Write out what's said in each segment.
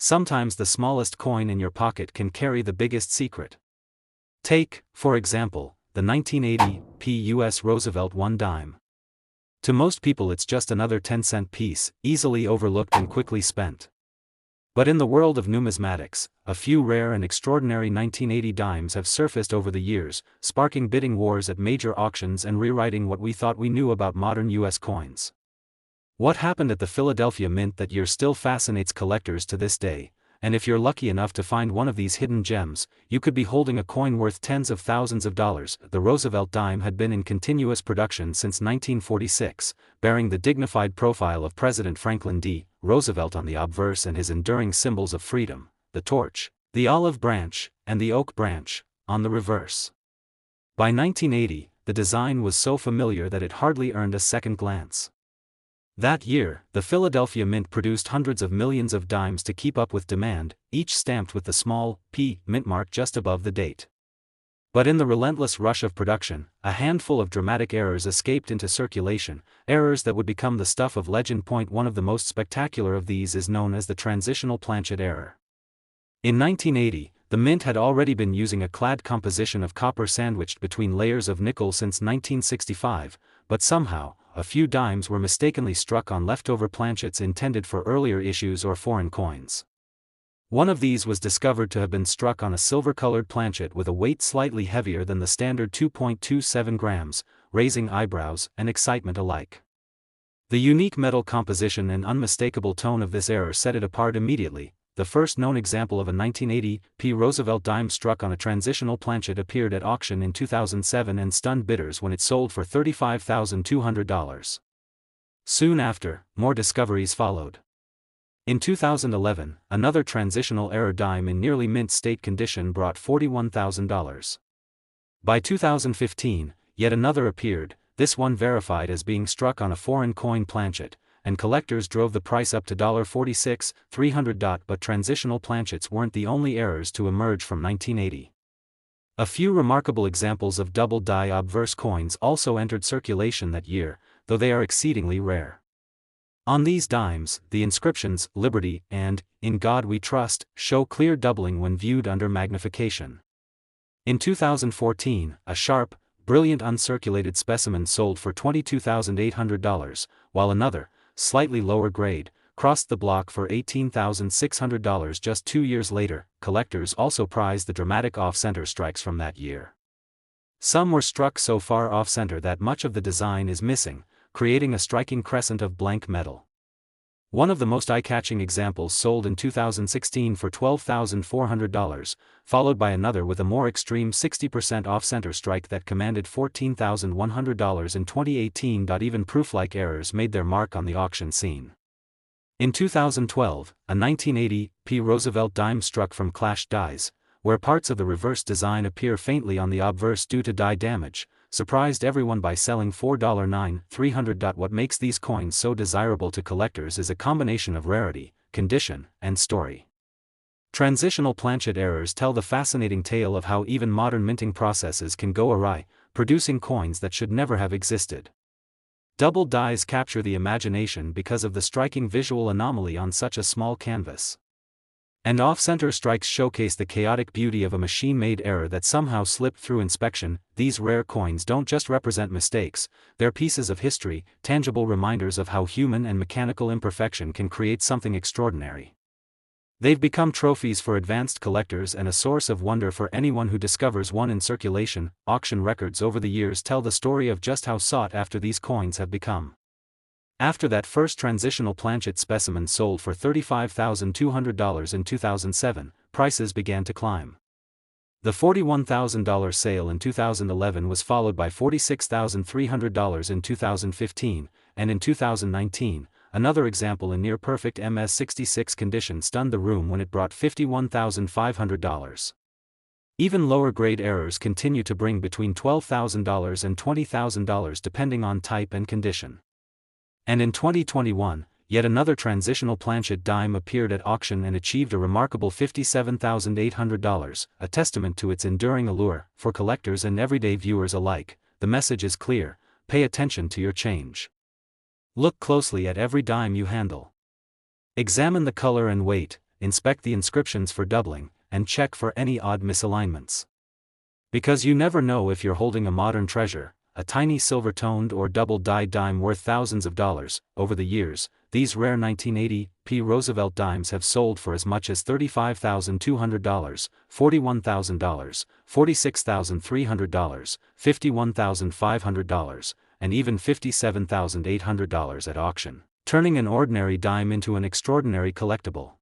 Sometimes the smallest coin in your pocket can carry the biggest secret. Take, for example, the 1980 U.S. Roosevelt 1 dime. To most people it's just another 10-cent piece, easily overlooked and quickly spent. But in the world of numismatics, a few rare and extraordinary 1980 dimes have surfaced over the years, sparking bidding wars at major auctions and rewriting what we thought we knew about modern U.S. coins. What happened at the Philadelphia Mint that year still fascinates collectors to this day, and if you're lucky enough to find one of these hidden gems, you could be holding a coin worth tens of thousands of dollars. The Roosevelt dime had been in continuous production since 1946, bearing the dignified profile of President Franklin D. Roosevelt on the obverse and his enduring symbols of freedom, the torch, the olive branch, and the oak branch, on the reverse. By 1980, the design was so familiar that it hardly earned a second glance. That year, the Philadelphia Mint produced hundreds of millions of dimes to keep up with demand, each stamped with the small P mint mark just above the date. But in the relentless rush of production, a handful of dramatic errors escaped into circulation, errors that would become the stuff of legend. One of the most spectacular of these is known as the transitional planchet error. In 1980, the Mint had already been using a clad composition of copper sandwiched between layers of nickel since 1965, but somehow, a few dimes were mistakenly struck on leftover planchets intended for earlier issues or foreign coins. One of these was discovered to have been struck on a silver-colored planchet with a weight slightly heavier than the standard 2.27 grams, raising eyebrows and excitement alike. The unique metal composition and unmistakable tone of this error set it apart immediately. The first known example of a 1980 Roosevelt dime struck on a transitional planchet appeared at auction in 2007 and stunned bidders when it sold for $35,200. Soon after, more discoveries followed. In 2011, another transitional error dime in nearly mint state condition brought $41,000. By 2015, yet another appeared, this one verified as being struck on a foreign coin planchet, and collectors drove the price up to $46,300. But transitional planchets weren't the only errors to emerge from 1980. A few remarkable examples of double die obverse coins also entered circulation that year, though they are exceedingly rare. On these dimes, the inscriptions, Liberty, and, In God We Trust, show clear doubling when viewed under magnification. In 2014, a sharp, brilliant uncirculated specimen sold for $22,800, while another, slightly lower grade, crossed the block for $18,600 just 2 years later. Collectors also prize the dramatic off-center strikes from that year. Some were struck so far off-center that much of the design is missing, creating a striking crescent of blank metal. One of the most eye-catching examples sold in 2016 for $12,400, followed by another with a more extreme 60% off-center strike that commanded $14,100 in 2018. Even proof-like errors made their mark on the auction scene. In 2012, a 1980 Roosevelt dime struck from clashed dies, where parts of the reverse design appear faintly on the obverse due to die damage, surprised everyone by selling $4,900. What makes these coins so desirable to collectors is a combination of rarity, condition, and story. Transitional planchet errors tell the fascinating tale of how even modern minting processes can go awry, producing coins that should never have existed. Double dies capture the imagination because of the striking visual anomaly on such a small canvas. And off-center strikes showcase the chaotic beauty of a machine-made error that somehow slipped through inspection. These rare coins don't just represent mistakes, they're pieces of history, tangible reminders of how human and mechanical imperfection can create something extraordinary. They've become trophies for advanced collectors and a source of wonder for anyone who discovers one in circulation. Auction records over the years tell the story of just how sought after these coins have become. After that first transitional planchet specimen sold for $35,200 in 2007, prices began to climb. The $41,000 sale in 2011 was followed by $46,300 in 2015, and in 2019, another example in near-perfect MS-66 condition stunned the room when it brought $51,500. Even lower-grade errors continue to bring between $12,000 and $20,000 depending on type and condition. And in 2021, yet another transitional planchet dime appeared at auction and achieved a remarkable $57,800, a testament to its enduring allure. For collectors and everyday viewers alike, the message is clear: pay attention to your change. Look closely at every dime you handle. Examine the color and weight, inspect the inscriptions for doubling, and check for any odd misalignments. Because you never know if you're holding a modern treasure, a tiny silver-toned or double-dyed dime worth thousands of dollars. Over the years, these rare 1980 P. Roosevelt dimes have sold for as much as $35,200, $41,000, $46,300, $51,500, and even $57,800 at auction, turning an ordinary dime into an extraordinary collectible.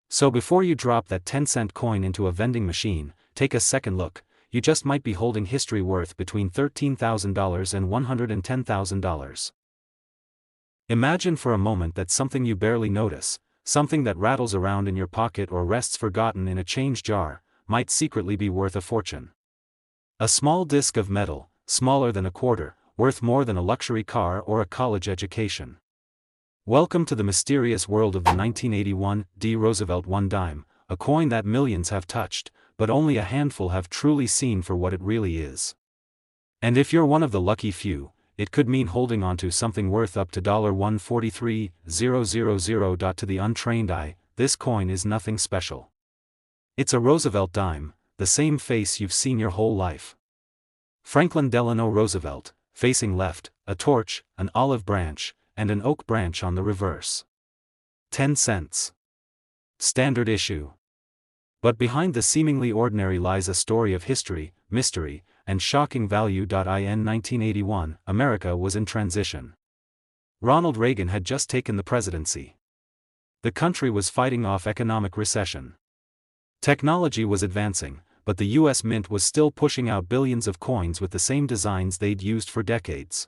So before you drop that 10-cent coin into a vending machine, take a second look. You just might be holding history worth between $13,000 and $110,000. Imagine for a moment that something you barely notice, something that rattles around in your pocket or rests forgotten in a change jar, might secretly be worth a fortune. A small disc of metal, smaller than a quarter, worth more than a luxury car or a college education. Welcome to the mysterious world of the 1981 D. Roosevelt 1 dime, a coin that millions have touched, but only a handful have truly seen for what it really is. And if you're one of the lucky few, it could mean holding onto something worth up to $143,000. To the untrained eye, this coin is nothing special. It's a Roosevelt dime, the same face you've seen your whole life. Franklin Delano Roosevelt, facing left, a torch, an olive branch, and an oak branch on the reverse. 10 cents. Standard issue. But behind the seemingly ordinary lies a story of history, mystery, and shocking value. In 1981, America was in transition. Ronald Reagan had just taken the presidency. The country was fighting off economic recession. Technology was advancing, but the U.S. Mint was still pushing out billions of coins with the same designs they'd used for decades.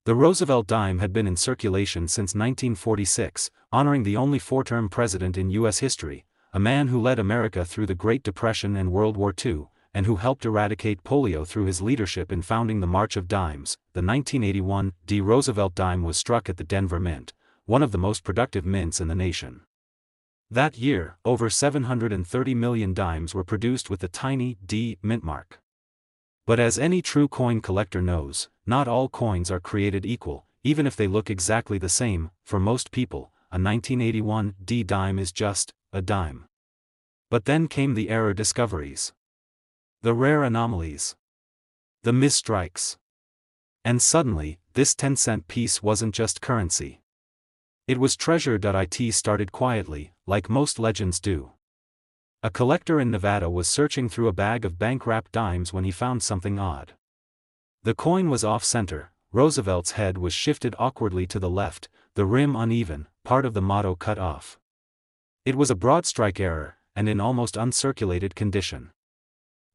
The Roosevelt dime had been in circulation since 1946, honoring the only four-term president in U.S. history, a man who led America through the Great Depression and World War II, and who helped eradicate polio through his leadership in founding the March of Dimes. The 1981 D. Roosevelt dime was struck at the Denver Mint, one of the most productive mints in the nation. That year, over 730 million dimes were produced with the tiny D mint mark. But as any true coin collector knows, not all coins are created equal, even if they look exactly the same. For most people, a 1981 D dime is just a dime. But then came the error discoveries. The rare anomalies. The misstrikes. And suddenly, this 10-cent piece wasn't just currency. It was treasure. It started quietly, like most legends do. A collector in Nevada was searching through a bag of bank-wrapped dimes when he found something odd. The coin was off-center, Roosevelt's head was shifted awkwardly to the left, the rim uneven, part of the motto cut off. It was a broad strike error, and in almost uncirculated condition.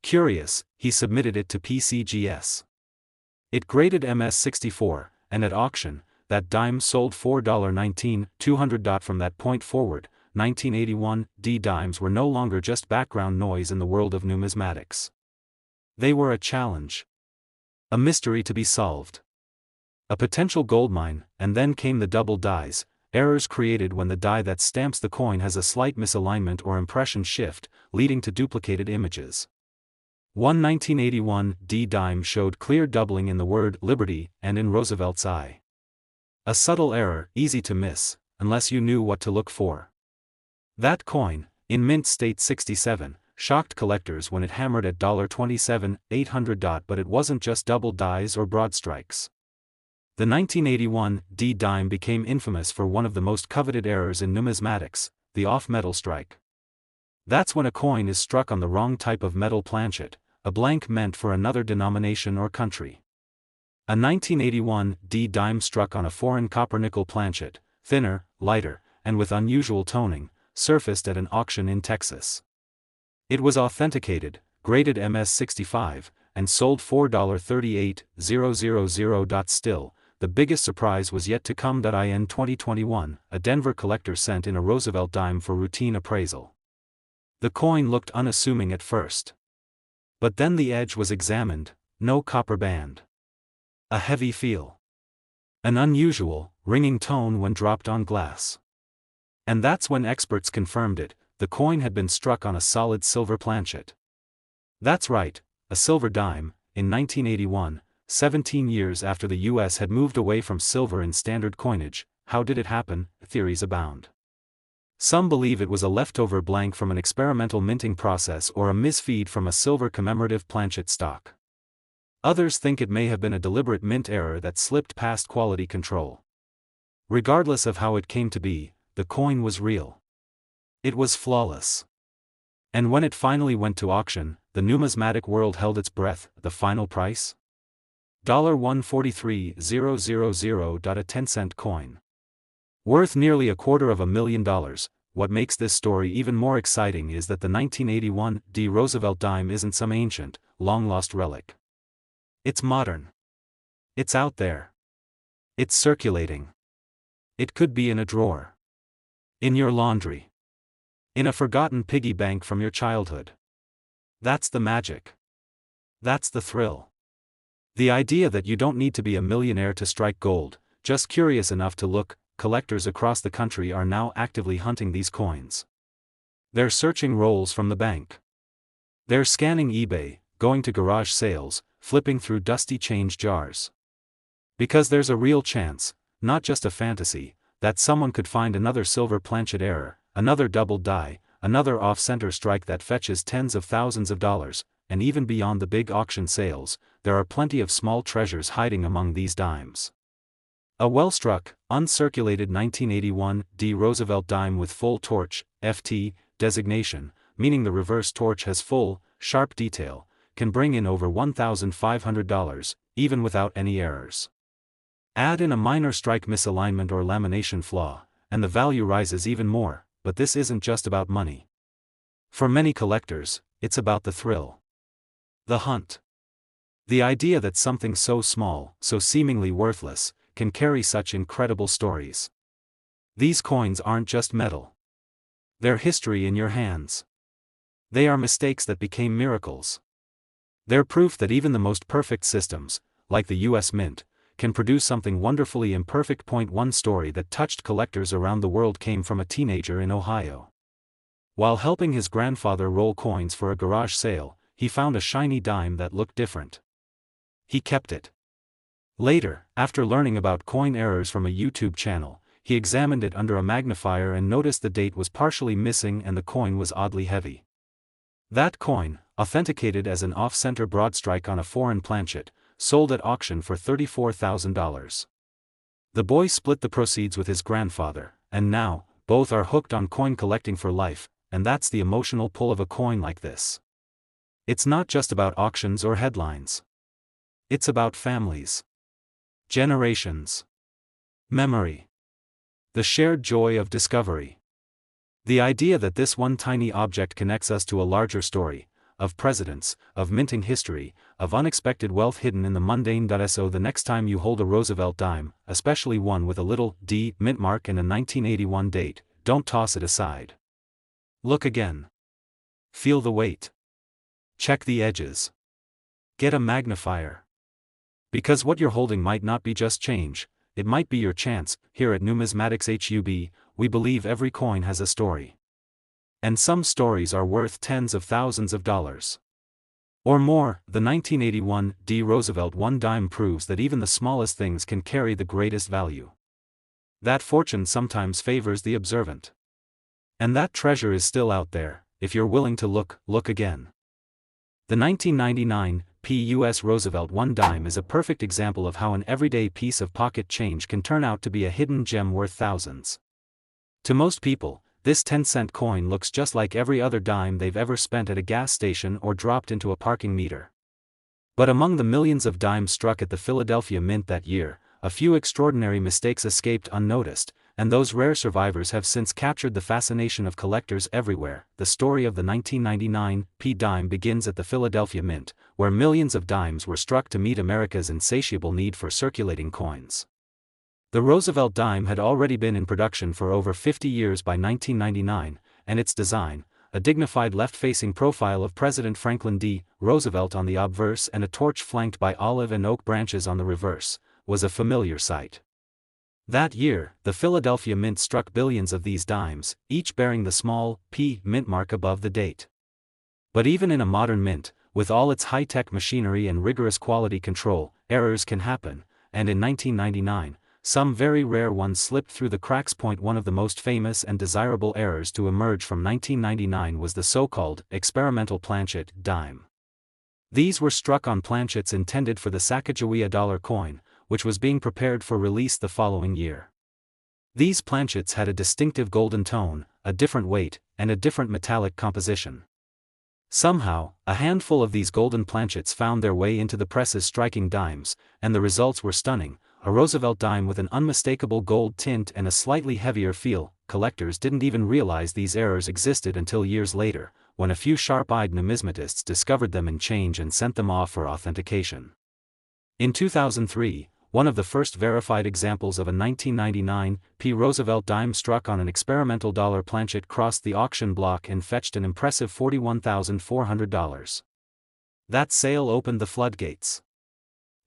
Curious, he submitted it to PCGS. It graded MS64, and at auction, that dime sold for $19,200. From that point forward, 1981 D dimes were no longer just background noise in the world of numismatics. They were a challenge. A mystery to be solved. A potential goldmine. And then came the double dies, errors created when the die that stamps the coin has a slight misalignment or impression shift, leading to duplicated images. One 1981 D dime showed clear doubling in the word Liberty and in Roosevelt's eye. A subtle error, easy to miss, unless you knew what to look for. That coin, in mint state 67, shocked collectors when it hammered at $27,800. But it wasn't just double dies or broad strikes. The 1981 D dime became infamous for one of the most coveted errors in numismatics, the off-metal strike. That's when a coin is struck on the wrong type of metal planchet, a blank meant for another denomination or country. A 1981 D dime struck on a foreign copper-nickel planchet, thinner, lighter, and with unusual toning, surfaced at an auction in Texas. It was authenticated, graded MS65, and sold for $38,000. Still, the biggest surprise was yet to come. In 2021, a Denver collector sent in a Roosevelt dime for routine appraisal. The coin looked unassuming at first. But then the edge was examined, no copper band. A heavy feel. An unusual, ringing tone when dropped on glass. And that's when experts confirmed it, the coin had been struck on a solid silver planchet. That's right, a silver dime. In 1981, 17 years after the U.S. had moved away from silver in standard coinage. How did it happen? Theories abound. Some believe it was a leftover blank from an experimental minting process or a misfeed from a silver commemorative planchet stock. Others think it may have been a deliberate mint error that slipped past quality control. Regardless of how it came to be, the coin was real. It was flawless. And when it finally went to auction, the numismatic world held its breath. The final price? $143,000. A 10-cent coin. Worth nearly $250,000. What makes this story even more exciting is that the 1981 Roosevelt dime isn't some ancient, long-lost relic. It's modern. It's out there. It's circulating. It could be in a drawer. In your laundry. In a forgotten piggy bank from your childhood. That's the magic. That's the thrill. The idea that you don't need to be a millionaire to strike gold, just curious enough to look. Collectors across the country are now actively hunting these coins. They're searching rolls from the bank. They're scanning eBay, going to garage sales, flipping through dusty change jars. Because there's a real chance, not just a fantasy, that someone could find another silver planchet error, another double die, another off-center strike that fetches tens of thousands of dollars, and even beyond the big auction sales, there are plenty of small treasures hiding among these dimes. A well-struck, uncirculated 1981 Roosevelt dime with full torch, FT, designation, meaning the reverse torch has full, sharp detail, can bring in over $1,500, even without any errors. Add in a minor strike misalignment or lamination flaw, and the value rises even more, but this isn't just about money. For many collectors, it's about the thrill. The hunt. The idea that something so small, so seemingly worthless, can carry such incredible stories. These coins aren't just metal. They're history in your hands. They are mistakes that became miracles. They're proof that even the most perfect systems, like the US Mint, can produce something wonderfully imperfect. One story that touched collectors around the world came from a teenager in Ohio. While helping his grandfather roll coins for a garage sale, he found a shiny dime that looked different. He kept it. Later, after learning about coin errors from a YouTube channel, he examined it under a magnifier and noticed the date was partially missing and the coin was oddly heavy. That coin, authenticated as an off-center broadstrike on a foreign planchet, sold at auction for $34,000. The boy split the proceeds with his grandfather, and now, both are hooked on coin collecting for life, and that's the emotional pull of a coin like this. It's not just about auctions or headlines. It's about families. Generations. Memory. The shared joy of discovery. The idea that this one tiny object connects us to a larger story, of presidents, of minting history, of unexpected wealth hidden in the mundane. So the next time you hold a Roosevelt dime, especially one with a little D mint mark and a 1981 date, don't toss it aside. Look again. Feel the weight. Check the edges. Get a magnifier. Because what you're holding might not be just change, it might be your chance. Here at Numismatics HUB, we believe every coin has a story. And some stories are worth tens of thousands of dollars. Or more. The 1981 Roosevelt one dime proves that even the smallest things can carry the greatest value. That fortune sometimes favors the observant. And that treasure is still out there. If you're willing to look again. The 1999 US Roosevelt one dime is a perfect example of how an everyday piece of pocket change can turn out to be a hidden gem worth thousands. To most people, this 10-cent coin looks just like every other dime they've ever spent at a gas station or dropped into a parking meter. But among the millions of dimes struck at the Philadelphia Mint that year, a few extraordinary mistakes escaped unnoticed, and those rare survivors have since captured the fascination of collectors everywhere. The story of the 1999 dime begins at the Philadelphia Mint, where millions of dimes were struck to meet America's insatiable need for circulating coins. The Roosevelt dime had already been in production for over 50 years by 1999, and its design, a dignified left-facing profile of President Franklin D. Roosevelt on the obverse and a torch flanked by olive and oak branches on the reverse, was a familiar sight. That year, the Philadelphia Mint struck billions of these dimes, each bearing the small P mint mark above the date. But even in a modern mint, with all its high-tech machinery and rigorous quality control, errors can happen, and in 1999, some very rare ones slipped through the cracks. One of the most famous and desirable errors to emerge from 1999 was the so-called experimental planchet dime. These were struck on planchets intended for the Sacagawea dollar coin, which was being prepared for release the following year. These planchets had a distinctive golden tone, a different weight, and a different metallic composition. Somehow, a handful of these golden planchets found their way into the presses striking dimes, and the results were stunning. A Roosevelt dime with an unmistakable gold tint and a slightly heavier feel. Collectors didn't even realize these errors existed until years later, when a few sharp-eyed numismatists discovered them in change and sent them off for authentication. In 2003, one of the first verified examples of a 1999 Roosevelt dime struck on an experimental dollar planchet crossed the auction block and fetched an impressive $41,400. That sale opened the floodgates.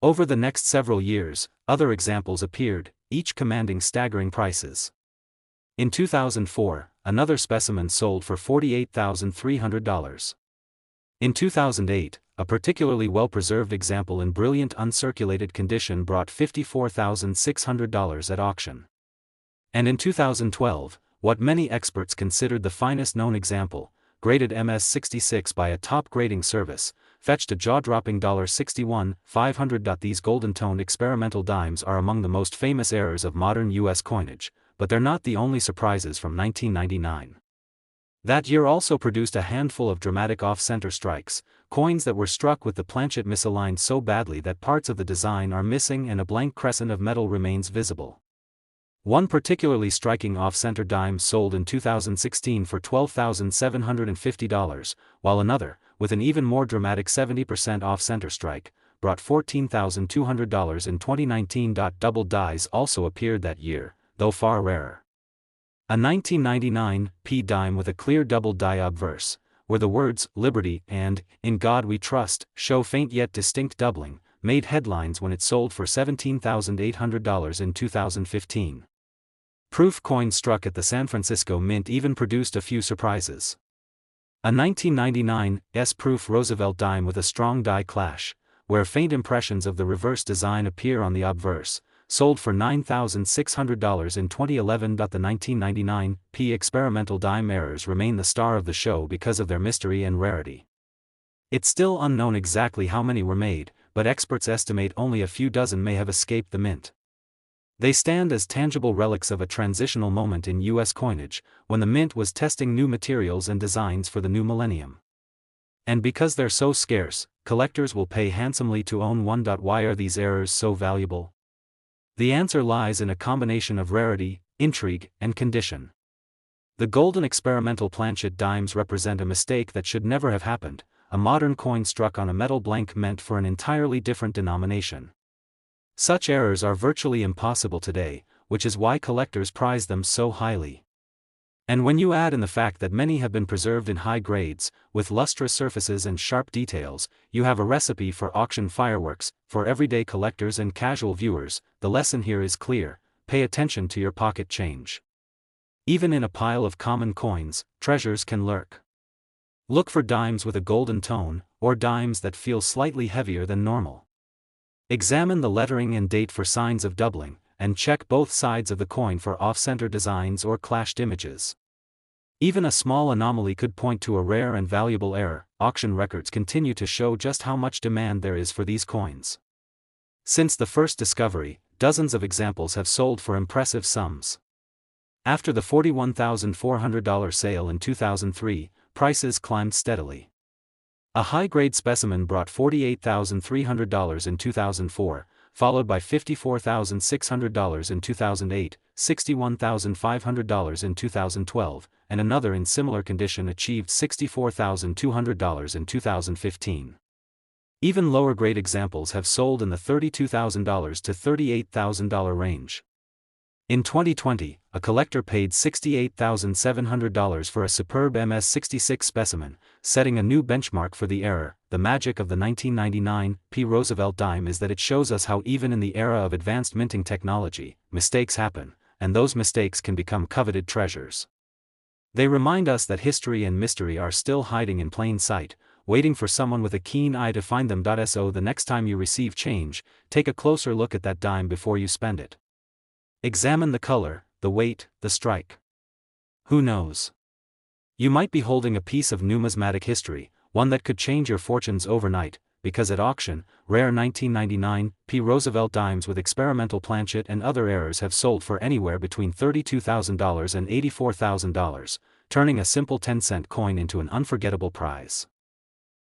Over the next several years, other examples appeared, each commanding staggering prices. In 2004, another specimen sold for $48,300. In 2008, a particularly well-preserved example in brilliant uncirculated condition brought $54,600 at auction. And in 2012, what many experts considered the finest known example, graded MS-66 by a top grading service, fetched a jaw-dropping $61,500. These golden-toned experimental dimes are among the most famous errors of modern U.S. coinage, but they're not the only surprises from 1999. That year also produced a handful of dramatic off-center strikes, coins that were struck with the planchet misaligned so badly that parts of the design are missing and a blank crescent of metal remains visible. One particularly striking off-center dime sold in 2016 for $12,750, while another, with an even more dramatic 70% off-center strike, brought $14,200 in 2019. Double dies also appeared that year, though far rarer. A 1999 dime with a clear double die obverse, where the words "Liberty" and "In God We Trust" show faint yet distinct doubling, made headlines when it sold for $17,800 in 2015. Proof coin struck at the San Francisco Mint even produced a few surprises. A 1999 S-proof Roosevelt dime with a strong die clash, where faint impressions of the reverse design appear on the obverse, sold for $9,600 in 2011. The 1999 experimental dime errors remain the star of the show because of their mystery and rarity. It's still unknown exactly how many were made, but experts estimate only a few dozen may have escaped the mint. They stand as tangible relics of a transitional moment in U.S. coinage, when the mint was testing new materials and designs for the new millennium. And because they're so scarce, collectors will pay handsomely to own one. Why are these errors so valuable? The answer lies in a combination of rarity, intrigue, and condition. The golden experimental planchet dimes represent a mistake that should never have happened, a modern coin struck on a metal blank meant for an entirely different denomination. Such errors are virtually impossible today, which is why collectors prize them so highly. And when you add in the fact that many have been preserved in high grades, with lustrous surfaces and sharp details, you have a recipe for auction fireworks. For everyday collectors and casual viewers, the lesson here is clear: pay attention to your pocket change. Even in a pile of common coins, treasures can lurk. Look for dimes with a golden tone, or dimes that feel slightly heavier than normal. Examine the lettering and date for signs of doubling, and check both sides of the coin for off-center designs or clashed images. Even a small anomaly could point to a rare and valuable error. Auction records continue to show just how much demand there is for these coins. Since the first discovery, dozens of examples have sold for impressive sums. After the $41,400 sale in 2003, prices climbed steadily. A high-grade specimen brought $48,300 in 2004, followed by $54,600 in 2008, $61,500 in 2012, and another in similar condition achieved $64,200 in 2015. Even lower-grade examples have sold in the $32,000 to $38,000 range. In 2020, a collector paid $68,700 for a superb MS-66 specimen, setting a new benchmark for the error. The magic of the 1999 Roosevelt dime is that it shows us how even in the era of advanced minting technology, mistakes happen, and those mistakes can become coveted treasures. They remind us that history and mystery are still hiding in plain sight, waiting for someone with a keen eye to find them. So the next time you receive change, take a closer look at that dime before you spend it. Examine the color, the weight, the strike. Who knows? You might be holding a piece of numismatic history, one that could change your fortunes overnight, because at auction, rare 1999 P. Roosevelt dimes with experimental planchet and other errors have sold for anywhere between $32,000 and $84,000, turning a simple 10-cent coin into an unforgettable prize.